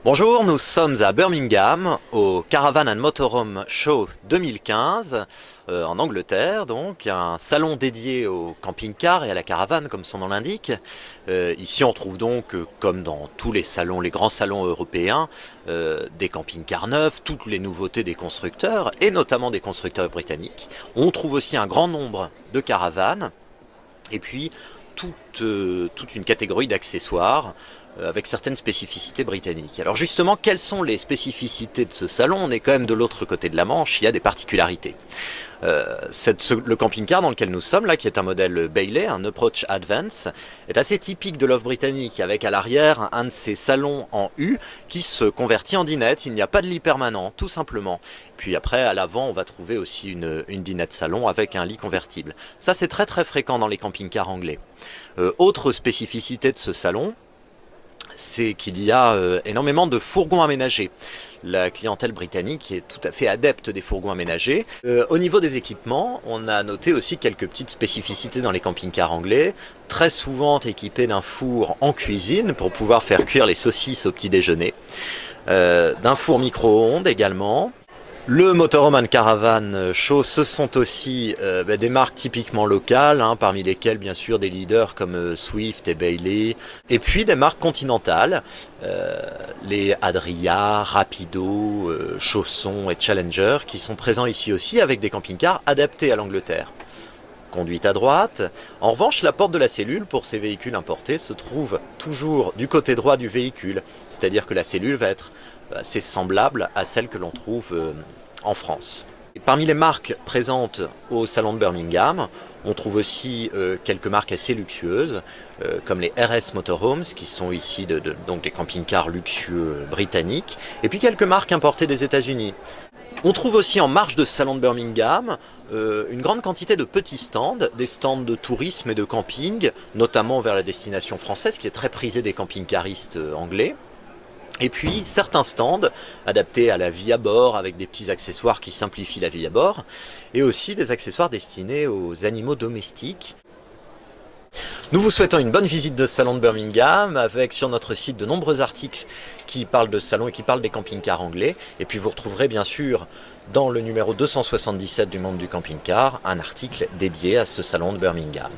Bonjour, nous sommes à Birmingham au Caravan and Motorhome Show 2015 en Angleterre, donc un salon dédié au camping-car et à la caravane comme son nom l'indique. Ici on trouve donc, comme dans tous les salons, les grands salons européens, des camping-cars neufs, toutes les nouveautés des constructeurs et notamment des constructeurs britanniques. On trouve aussi un grand nombre de caravanes et puis toute une catégorie d'accessoires avec certaines spécificités britanniques. Alors justement, quelles sont les spécificités de ce salon? On est quand même de l'autre côté de la Manche, il y a des particularités. Le camping-car dans lequel nous sommes, là, qui est un modèle Bailey, un Approach Advance, est assez typique de l'offre britannique, avec à l'arrière un de ces salons en U qui se convertit en dinette. Il n'y a pas de lit permanent, tout simplement. Puis après, à l'avant, on va trouver aussi une dinette salon avec un lit convertible. Ça, c'est très très fréquent dans les camping-cars anglais. Autre spécificité de ce salon, c'est qu'il y a énormément de fourgons aménagés. La clientèle britannique est tout à fait adepte des fourgons aménagés. Au niveau des équipements, on a noté aussi quelques petites spécificités dans les camping-cars anglais, très souvent équipés d'un four en cuisine pour pouvoir faire cuire les saucisses au petit déjeuner, d'un four micro-ondes également. Le Motorhome and Caravan Show, ce sont aussi des marques typiquement locales, parmi lesquelles bien sûr des leaders comme Swift et Bailey, et puis des marques continentales, les Adria, Rapido, Chausson et Challenger, qui sont présents ici aussi avec des camping-cars adaptés à l'Angleterre. Conduite à droite. En revanche, la porte de la cellule pour ces véhicules importés se trouve toujours du côté droit du véhicule, c'est-à-dire que la cellule va être assez semblable à celle que l'on trouve en France. Et parmi les marques présentes au salon de Birmingham, on trouve aussi quelques marques assez luxueuses, comme les RS Motorhomes, qui sont ici donc des camping-cars luxueux britanniques, et puis quelques marques importées des États-Unis. On trouve aussi en marge de ce salon de Birmingham une grande quantité de petits stands, des stands de tourisme et de camping, notamment vers la destination française, qui est très prisée des camping-caristes anglais. Et puis certains stands adaptés à la vie à bord avec des petits accessoires qui simplifient la vie à bord et aussi des accessoires destinés aux animaux domestiques. Nous vous souhaitons une bonne visite de ce salon de Birmingham avec sur notre site de nombreux articles qui parlent de ce salon et qui parlent des camping-cars anglais. Et puis vous retrouverez bien sûr dans le numéro 277 du Monde du camping-car un article dédié à ce salon de Birmingham.